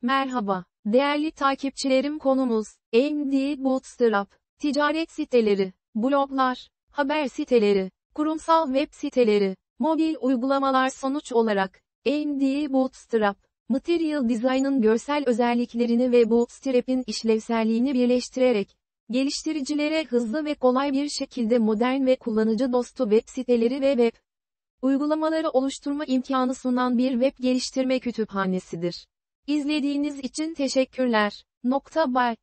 Merhaba, değerli takipçilerim, konumuz, AMD Bootstrap, ticaret siteleri, bloglar, haber siteleri, kurumsal web siteleri, mobil uygulamalar. Sonuç olarak, AMD Bootstrap, Material Design'ın görsel özelliklerini ve Bootstrap'in işlevselliğini birleştirerek, geliştiricilere hızlı ve kolay bir şekilde modern ve kullanıcı dostu web siteleri ve web uygulamaları oluşturma imkanı sunan bir web geliştirme kütüphanesidir. İzlediğiniz için teşekkürler. Bye.